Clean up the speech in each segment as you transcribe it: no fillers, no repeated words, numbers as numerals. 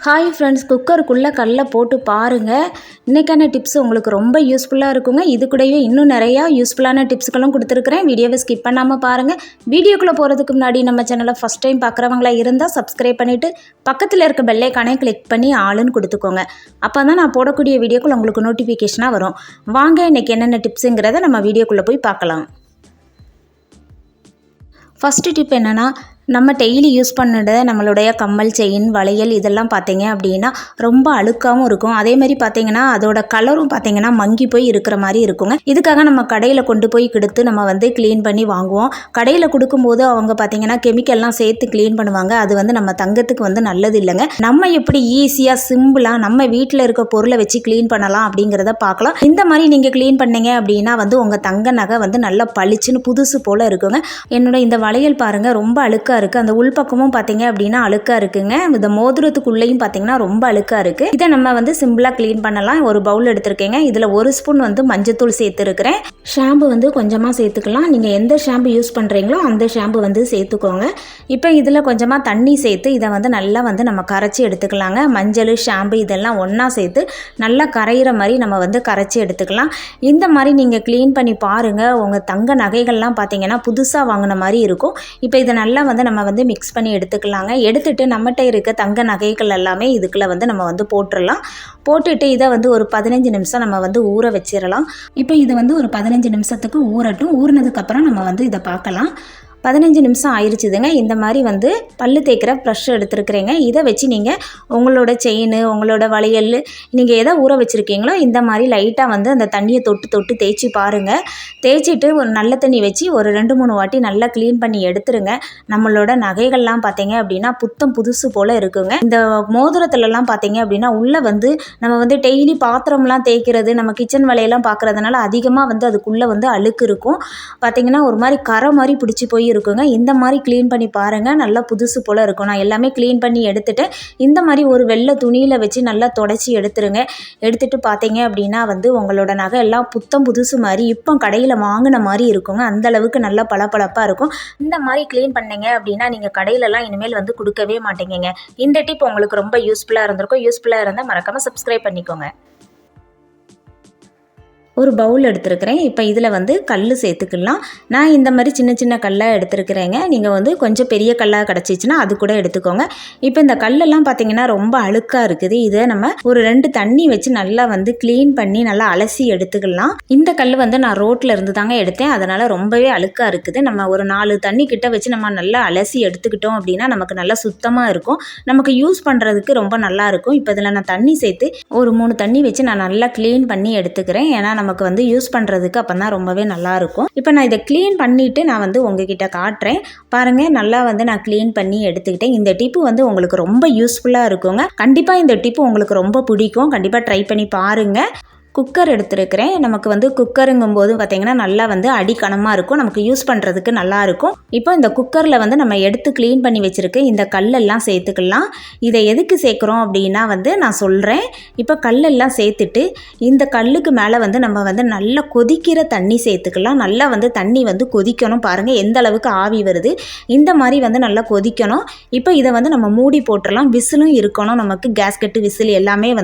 Hi friends, குக்கருக்குள்ளே கடல போட்டு பாருங்கள். இன்றைக்கான டிப்ஸ் உங்களுக்கு ரொம்ப யூஸ்ஃபுல்லாக இருக்குங்க. இது கூடவே இன்னும் நிறையா யூஸ்ஃபுல்லான டிப்ஸ்களும் கொடுத்துருக்குறேன். வீடியோவை ஸ்கிப் பண்ணாமல் பாருங்கள். வீடியோக்குள்ளே போகிறதுக்கு முன்னாடி நம்ம சேனலை ஃபஸ்ட் டைம் பார்க்குறவங்களா இருந்தால் சப்ஸ்கிரைப் பண்ணிவிட்டு பக்கத்தில் இருக்க பெல் ஐகானை கிளிக் பண்ணி ஆளுன்னு கொடுத்துக்கோங்க. அப்போ தான் நான் போடக்கூடிய வீடியோக்குள்ள உங்களுக்கு நோட்டிஃபிகேஷனாக வரும். வாங்க இன்றைக்கி என்னென்ன டிப்ஸுங்கிறத நம்ம வீடியோக்குள்ளே போய் பார்க்கலாம். ஃபஸ்ட்டு டிப் என்னென்னா, நம்ம டெய்லி யூஸ் பண்ணிட நம்மளுடைய கம்மல், செயின், வளையல் இதெல்லாம் பார்த்தீங்க அப்படின்னா ரொம்ப அழுக்காகவும் இருக்கும். அதேமாதிரி பார்த்தீங்கன்னா அதோட கலரும் பார்த்தீங்கன்னா மங்கி போய் இருக்கிற மாதிரி இருக்குங்க. இதுக்காக நம்ம கடையில் கொண்டு போய் கொடுத்து நம்ம க்ளீன் பண்ணி வாங்குவோம். கடையில் கொடுக்கும்போது அவங்க பார்த்தீங்கன்னா கெமிக்கல்லாம் சேர்த்து க்ளீன் பண்ணுவாங்க. அது நம்ம தங்கத்துக்கு நல்லது இல்லைங்க. நம்ம எப்படி ஈஸியாக சிம்பிளாக நம்ம வீட்டில் இருக்க பொருளை வச்சு க்ளீன் பண்ணலாம் அப்படிங்கிறத பார்க்கலாம். இந்த மாதிரி நீங்கள் க்ளீன் பண்ணீங்க அப்படின்னா உங்கள் தங்க நகை நல்லா பளிச்சுன்னு புதுசு போல் இருக்குங்க. என்னோட இந்த வளையல் பாருங்கள், ரொம்ப அழுக்காக இருக்குது. அந்த உள்பக்கமும் பார்த்தீங்க அப்படின்னா அழுக்காக இருக்குங்க. இந்த மோதிரத்துக்குள்ளேயும் பார்த்தீங்கன்னா ரொம்ப அழுக்காக இருக்குது. இதை நம்ம சிம்பிளாக க்ளீன் பண்ணலாம். ஒரு பவுல் எடுத்துருக்கேங்க. இதில் ஒரு ஸ்பூன் மஞ்சத்தூள் சேர்த்துருக்கிறேன். ஷாம்பு கொஞ்சமாக சேர்த்துக்கலாம். நீங்கள் எந்த ஷாம்பு யூஸ் பண்ணுறீங்களோ அந்த ஷாம்பு சேர்த்துக்கோங்க. இப்போ இதில் கொஞ்சமாக தண்ணி சேர்த்து இதை நல்லா நம்ம கரைச்சி எடுத்துக்கலாங்க. மஞ்சள், ஷாம்பு இதெல்லாம் ஒன்றா சேர்த்து நல்லா கரையிற மாதிரி நம்ம கரைச்சி எடுத்துக்கலாம். இந்த மாதிரி நீங்கள் க்ளீன் பண்ணி பாருங்கள். உங்கள் தங்க நகைகள்லாம் பார்த்தீங்கன்னா புதுசாக வாங்கின மாதிரி இருக்கும். இப்போ இதை நல்லா நம்ம மிக்ஸ் பண்ணி எடுத்துக்கலாங்க. எடுத்துட்டு நம்மகிட்ட இருக்க தங்க நகைகள் எல்லாமே இதுக்குள்ள நம்ம போட்டுடலாம். போட்டுட்டு இதை ஒரு 15 நிமிஷம் நம்ம ஊற வச்சிடலாம். இப்போ இது ஒரு 15 நிமிஷத்துக்கு ஊறட்டும். ஊறினதுக்கப்புறம் நம்ம இதை பார்க்கலாம். 15 நிமிஷம் ஆயிடுச்சுதுங்க. இந்த மாதிரி பல்லு தேய்க்கிற ப்ரஷ் எடுத்துருக்குறேங்க. இதை வச்சு நீங்கள் உங்களோட செயின், உங்களோட வளையல், நீங்கள் எதை ஊற வச்சுருக்கீங்களோ இந்த மாதிரி லைட்டாக அந்த தண்ணியை தொட்டு தேய்ச்சி பாருங்கள். தேய்ச்சிட்டு ஒரு நல்ல தண்ணி வச்சு ஒரு 2-3 வாட்டி நல்லா க்ளீன் பண்ணி எடுத்துருங்க. நம்மளோட நகைகள்லாம் பார்த்தீங்க அப்படின்னா புத்தம் புதுசு போல் இருக்குங்க. இந்த மோதிரத்துலலாம் பார்த்தீங்க அப்படின்னா உள்ளே நம்ம டெய்லி பாத்திரம்லாம் தேய்க்கிறது, நம்ம கிச்சன் வேலையெல்லாம் பார்க்குறதுனால அதிகமாக அதுக்குள்ளே அழுக்கு இருக்கும். பார்த்தீங்கன்னா ஒரு மாதிரி கரை மாதிரி பிடிச்சி போய் இருக்குங்க. இந்த மாதிரி க்ளீன் பண்ணி பாருங்கள். நல்லா புதுசு போல் இருக்கும். நான் எல்லாமே க்ளீன் பண்ணி எடுத்துட்டு இந்த மாதிரி ஒரு வெள்ளை துணியில் வச்சு நல்லா தொடச்சி எடுத்துருங்க. எடுத்துட்டு பார்த்தீங்க அப்படின்னா உங்களோட நகை எல்லாம் புத்தம் புதுசு மாதிரி இப்போ கடையில் வாங்கின மாதிரி இருக்குங்க. அந்த அளவுக்கு நல்லா பளபளப்பாக இருக்கும். இந்த மாதிரி க்ளீன் பண்ணீங்க அப்படின்னா நீங்கள் கடையிலலாம் இனிமேல் கொடுக்கவே மாட்டீங்க. இந்த டிப் உங்களுக்கு ரொம்ப யூஸ்ஃபுல்லாக இருந்திருக்கும். யூஸ்ஃபுல்லாக இருந்தால் மறக்காமல் சப்ஸ்கிரைப் பண்ணிக்கோங்க. ஒரு பவுல் எடுத்துருக்கிறேன். இப்போ இதில் கல் சேர்த்துக்கலாம். நான் இந்த மாதிரி சின்ன சின்ன கல்லாக எடுத்துருக்கிறேங்க. நீங்கள் கொஞ்சம் பெரிய கல்லாக கிடச்சிச்சின்னா அது கூட எடுத்துக்கோங்க. இப்போ இந்த கல்லெல்லாம் பார்த்தீங்கன்னா ரொம்ப அழுக்காக இருக்குது. இதை நம்ம ஒரு 2 தண்ணி வச்சு நல்லா க்ளீன் பண்ணி நல்லா அலசி எடுத்துக்கலாம். இந்த கல் நான் ரோட்டில் இருந்து தாங்க எடுத்தேன். அதனால் ரொம்பவே அழுக்காக இருக்குது. நம்ம ஒரு 4 தண்ணி கிட்ட வச்சு நம்ம நல்லா அலசி எடுத்துக்கிட்டோம் அப்படின்னா நமக்கு நல்லா சுத்தமாக இருக்கும். நமக்கு யூஸ் பண்ணுறதுக்கு ரொம்ப நல்லா இருக்கும். இப்போ இதில் நான் தண்ணி சேர்த்து ஒரு 3 தண்ணி வச்சு நான் நல்லா க்ளீன் பண்ணி எடுத்துக்கிறேன். ஏன்னா நமக்கு யூஸ் பண்ணுறதுக்கு அப்போ தான் ரொம்பவே நல்லாயிருக்கும். இப்போ நான் இதை க்ளீன் பண்ணிவிட்டு நான் உங்ககிட்ட காட்டுறேன். பாருங்கள், நல்லா நான் க்ளீன் பண்ணி எடுத்துக்கிட்டேன். இந்த டிப்பு உங்களுக்கு ரொம்ப யூஸ்ஃபுல்லாக இருக்குங்க. கண்டிப்பாக இந்த டிப்பு உங்களுக்கு ரொம்ப பிடிக்கும். கண்டிப்பாக ட்ரை பண்ணி பாருங்கள். குக்கர் எடுத்துருக்கிறேன். நமக்கு குக்கருங்கும்போது பார்த்திங்கன்னா நல்லா அடிக்கனமாக இருக்கும். நமக்கு யூஸ் பண்ணுறதுக்கு நல்லாயிருக்கும். இப்போ இந்த குக்கரில் நம்ம எடுத்து க்ளீன் பண்ணி வச்சுருக்க இந்த கல்லெல்லாம் சேர்த்துக்கலாம். இதை எதுக்கு சேர்க்குறோம் அப்படின்னா நான் சொல்கிறேன். இப்போ கல்லெல்லாம் சேர்த்துட்டு இந்த கல்லுக்கு மேலே நம்ம நல்லா கொதிக்கிற தண்ணி சேர்த்துக்கலாம். நல்லா தண்ணி கொதிக்கணும். பாருங்கள் எந்த அளவுக்கு ஆவி வருது. இந்த மாதிரி நல்லா கொதிக்கணும். இப்போ இதை நம்ம மூடி போட்டுடலாம். விசிலும் இருக்கணும். நமக்கு கேஸ்கெட்டு விசில் எல்லாமே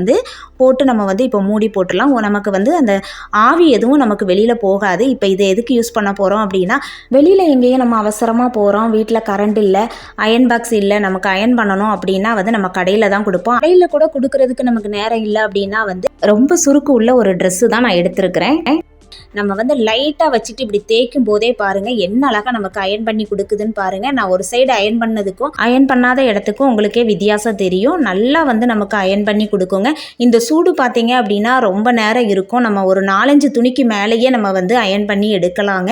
போட்டு நம்ம இப்போ மூடி போட்டுடலாம். நமக்கு அந்த ஆவி எதுவும் நமக்கு வெளியில் போகாது. இப்போ இதை எதுக்கு யூஸ் பண்ண போகிறோம் அப்படின்னா, வெளியில் எங்கேயும் நம்ம அவசரமாக போகிறோம், வீட்டில் கரண்ட் இல்லை, அயன் பாக்ஸ் இல்லை, நமக்கு அயன் பண்ணணும் அப்படின்னா நம்ம கடையில் தான் கொடுப்போம். கடையில் கூட கொடுக்கறதுக்கு நமக்கு நேரம் இல்லை அப்படின்னா ரொம்ப சுருக்கு உள்ள ஒரு ட்ரெஸ்ஸு தான் நான் எடுத்துருக்கிறேன். நம்ம லைட்டாக வச்சுட்டு இப்படி தேய்க்கும் போதே பாருங்கள் என்ன அழகாக நமக்கு அயன் பண்ணி கொடுக்குதுன்னு பாருங்கள். நான் ஒரு சைடு அயன் பண்ணதுக்கும் அயன் பண்ணாத இடத்துக்கும் உங்களுக்கே வித்தியாசம் தெரியும். நல்லா நமக்கு அயன் பண்ணி கொடுக்குங்க. இந்த சூடு பார்த்தீங்க அப்படின்னா ரொம்ப நேரம் இருக்கும். நம்ம ஒரு 4-5 துணிக்கு மேலேயே நம்ம அயன் பண்ணி எடுக்கலாங்க.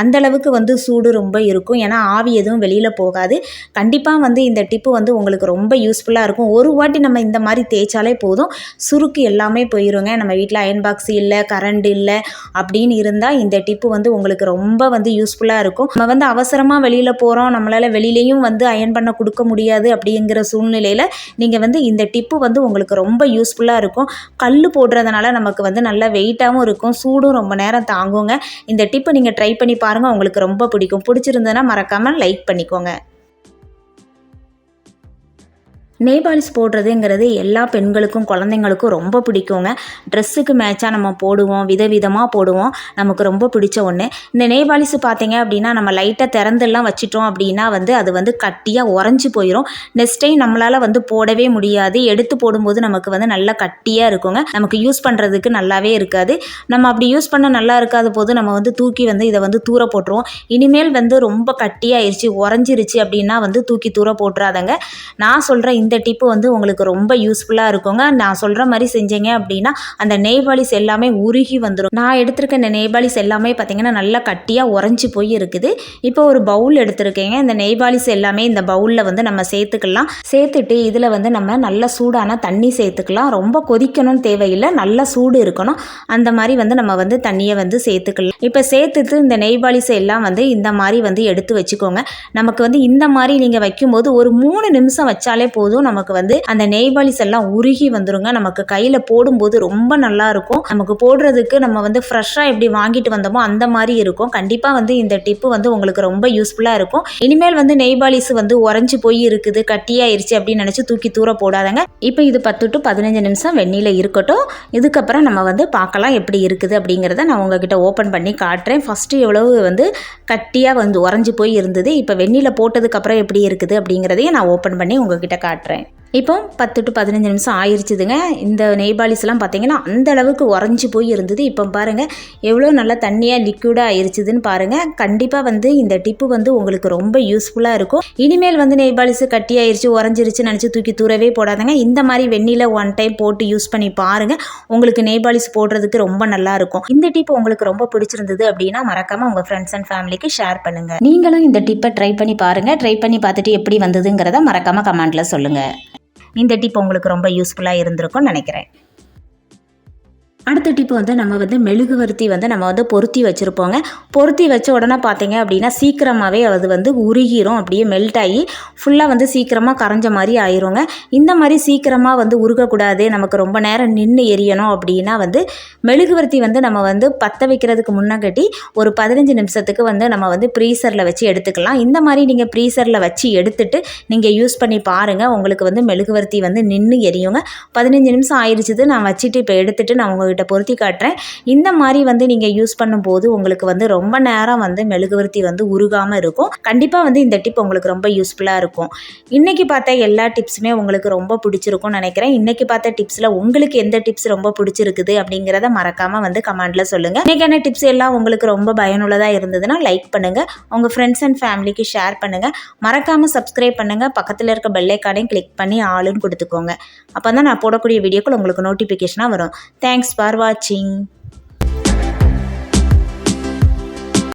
அந்தளவுக்கு சூடு ரொம்ப இருக்கும். ஏன்னா ஆவி எதுவும் வெளியில் போகாது. கண்டிப்பாக இந்த டிப்பு உங்களுக்கு ரொம்ப யூஸ்ஃபுல்லாக இருக்கும். ஒரு வாட்டி நம்ம இந்த மாதிரி தேய்ச்சாலே போதும், சுருக்கு எல்லாமே போயிருங்க. நம்ம வீட்டில் அயன் பாக்ஸ் இல்லை, கரண்ட் இல்லை அப்படின்னு இருந்தால் இந்த டிப்பு உங்களுக்கு ரொம்ப யூஸ்ஃபுல்லாக இருக்கும். நம்ம அவசரமாக வெளியில் போகிறோம், நம்மளால் வெளியிலையும் அயன் பண்ண கொடுக்க முடியாது அப்படிங்கிற சூழ்நிலையில் நீங்கள் இந்த டிப்பு உங்களுக்கு ரொம்ப யூஸ்ஃபுல்லாக இருக்கும். கல் போடுறதுனால நமக்கு நல்லா வெயிட்டாகவும் இருக்கும், சூடும் ரொம்ப நேரம் தாங்குங்க. இந்த டிப்பை நீங்கள் ட்ரை பண்ணி பாருங்கள். உங்களுக்கு ரொம்ப பிடிக்கும். பிடிச்சிருந்ததுன்னா மறக்காமல் லைக் பண்ணிக்கோங்க. நெயில் பாலிஷ் போடுறதுங்கிறது எல்லா பெண்களுக்கும் குழந்தைங்களுக்கும் ரொம்ப பிடிக்குங்க. ட்ரெஸ்ஸுக்கு மேட்சாக நம்ம போடுவோம், விதவிதமாக போடுவோம். நமக்கு ரொம்ப பிடிச்ச ஒன்று. இந்த நெயில் பாலிஷ் பார்த்தீங்க அப்படின்னா நம்ம லைட்டாக திறந்துலாம் வச்சிட்டோம் அப்படின்னா அது வந்து கட்டியாக உறைஞ்சி போயிடும். நெக்ஸ்ட் டைம் நம்மளால் போடவே முடியாது. எடுத்து போடும்போது நமக்கு நல்லா கட்டியாக இருக்குங்க. நமக்கு யூஸ் பண்ணுறதுக்கு நல்லாவே இருக்காது. நம்ம அப்படி யூஸ் பண்ண நல்லா இருக்காத போது நம்ம தூக்கி இதை தூர போட்டுருவோம். இனிமேல் ரொம்ப கட்டியாயிருச்சு உறைஞ்சிருச்சு அப்படின்னா தூக்கி தூர போட்டுறாதங்க. நான் சொல்கிற இந்த டிப்பு உங்களுக்கு ரொம்ப யூஸ்ஃபுல்லாக இருக்குங்க. நான் சொல்கிற மாதிரி செஞ்சீங்க அப்படின்னா அந்த நெயில் பாலிஷ் எல்லாமே உருகி வந்துடும். நான் எடுத்திருக்க இந்த நெயில் பாலிஷ் எல்லாமே பார்த்தீங்கன்னா நல்லா கட்டியாக உறைஞ்சி போய் இருக்குது. இப்போ ஒரு பவுல் எடுத்திருக்கேங்க. இந்த நெயில் பாலிஷ் எல்லாமே இந்த பவுலில் நம்ம சேர்த்துக்கலாம். சேர்த்துட்டு இதில் நம்ம நல்ல சூடான தண்ணி சேர்த்துக்கலாம். ரொம்ப கொதிக்கணும்னு தேவையில்லை, நல்ல சூடு இருக்கணும். அந்த மாதிரி நம்ம தண்ணியை சேர்த்துக்கலாம். இப்போ சேர்த்துட்டு இந்த நெயில் பாலிஷ் எல்லாம் இந்த மாதிரி எடுத்து வச்சுக்கோங்க. நமக்கு இந்த மாதிரி நீங்கள் வைக்கும்போது ஒரு 3 நிமிஷம் வச்சாலே போதும். நமக்கு அந்த நெயில் பாலிஷ் எல்லாம் உருகி வந்துருங்க. நமக்கு கையில் போடும்போது ரொம்ப நல்லா இருக்கும். நமக்கு போடுறதுக்கு நம்ம ஃப்ரெஷ்ஷாக எப்படி வாங்கிட்டு வந்தோமோ அந்த மாதிரி இருக்கும். கண்டிப்பாக இந்த டிப்பு உங்களுக்கு ரொம்ப யூஸ்ஃபுல்லாக இருக்கும். இனிமேல் நெயில் பாலிஷ் உறைஞ்சி போய் இருக்குது, கட்டியாயிருச்சு அப்படின்னு நினச்சி தூக்கி தூர போடாதங்க. இப்போ இது 10 to 15 நிமிஷம் வெந்நீரில் இருக்கட்டும். இதுக்கப்புறம் நம்ம பார்க்கலாம் எப்படி இருக்குது அப்படிங்கிறத நான் உங்ககிட்ட ஓப்பன் பண்ணி காட்டுறேன். ஃபஸ்ட்டு எவ்வளவு கட்டியாக உறைஞ்சி போய் இருந்தது, இப்போ வெந்நீரில் போட்டதுக்கப்புறம் எப்படி இருக்குது அப்படிங்கிறதையும் நான் ஓப்பன் பண்ணி உங்ககிட்ட காட்டுறேன். இப்போ 10 to 15 நிமிஷம் ஆயிடுச்சுதுங்க. இந்த நெயில் பாலிஷ்லாம் பார்த்தீங்கன்னா அந்த அளவுக்கு உறைஞ்சி போய் இருந்தது. இப்போ பாருங்கள் எவ்வளோ நல்லா தண்ணியாக லிக்விடாக ஆயிடுச்சுதுன்னு பாருங்கள். கண்டிப்பாக இந்த டிப்பு உங்களுக்கு ரொம்ப யூஸ்ஃபுல்லாக இருக்கும். இனிமேல் நெயில் பாலிஷ் கட்டி ஆயிடுச்சு உறைஞ்சிருச்சு நினச்சி தூக்கி தூரவே போடாதங்க. இந்த மாதிரி வெந்நீரில் 1 டைம் போட்டு யூஸ் பண்ணி பாருங்கள். உங்களுக்கு நெயில் பாலிஷ் போடுறதுக்கு ரொம்ப நல்லா இருக்கும். இந்த டிப் உங்களுக்கு ரொம்ப பிடிச்சிருந்தது அப்படின்னா மறக்காமல் உங்கள் ஃப்ரெண்ட்ஸ் அண்ட் ஃபேமிலிக்கு ஷேர் பண்ணுங்கள். நீங்களும் இந்த டிப்பை ட்ரை பண்ணி பாருங்கள். ட்ரை பண்ணி பார்த்துட்டு எப்படி வந்ததுங்கிறத மறக்காமல் கமெண்ட்டில் சொல்லுங்கள். இந்த டிப் உங்களுக்கு ரொம்ப யூஸ்ஃபுல்லாக இருந்திருக்கும்னு நினைக்கிறேன். அடுத்த டிப்பு நம்ம மெழுகுவர்த்தி நம்ம பொருத்தி வச்சுருப்போங்க. பொருத்தி வச்ச உடனே பார்த்தீங்க அப்படின்னா சீக்கிரமாகவே அது உருகிரும். அப்படியே மெல்ட் ஆகி ஃபுல்லாக சீக்கிரமாக கரைஞ்ச மாதிரி ஆயிருங்க. இந்த மாதிரி சீக்கிரமாக உருகக்கூடாது, நமக்கு ரொம்ப நேரம் நின்று எரியணும் அப்படின்னா மெழுகுவர்த்தி நம்ம பற்ற வைக்கிறதுக்கு முன்னாடி ஒரு 15 நிமிஷத்துக்கு நம்ம ப்ரீசரில் வச்சு எடுத்துக்கலாம். இந்த மாதிரி நீங்கள் ப்ரீசரில் வச்சு எடுத்துட்டு நீங்கள் யூஸ் பண்ணி பாருங்கள். உங்களுக்கு மெழுகுவர்த்தி நின்று எரியுங்க. 15 நிமிஷம் ஆயிடுச்சுது. நான் வச்சுட்டு இப்போ எடுத்துகிட்டு நான் உங்கள்கிட்ட பொருத்தி காட்டுறேன். இந்த மாதிரி நீங்கள் யூஸ் பண்ணும்போது உங்களுக்கு ரொம்ப நேரம் மெழுகுவர்த்தி உருகாமல் இருக்கும். கண்டிப்பாக இந்த டிப் உங்களுக்கு ரொம்ப யூஸ்ஃபுல்லாக இருக்கும். இன்றைக்கி பார்த்த எல்லா டிப்ஸுமே உங்களுக்கு ரொம்ப பிடிச்சிருக்கும்னு நினைக்கிறேன். இன்றைக்கி பார்த்த டிப்ஸில் உங்களுக்கு எந்த டிப்ஸ் ரொம்ப பிடிச்சிருக்குது அப்படிங்கிறத மறக்காமல் கமெண்ட்டில் சொல்லுங்கள். இன்றைக்கான டிப்ஸ் எல்லாம் உங்களுக்கு ரொம்ப பயனுள்ளதாக இருந்ததுன்னா லைக் பண்ணுங்கள், உங்கள் ஃப்ரெண்ட்ஸ் அண்ட் ஃபேமிலிக்கு ஷேர் பண்ணுங்கள். மறக்காமல் சப்ஸ்கிரைப் பண்ணுங்கள். பக்கத்தில் இருக்க பெல் ஐக்கானையும் கிளிக் பண்ணி ஆளுன்னு கொடுத்துக்கோங்க. அப்போ தான் நான் போடக்கூடிய வீடியோக்கள் உங்களுக்கு நோட்டிஃபிகேஷனாக வரும். Thanks for watching.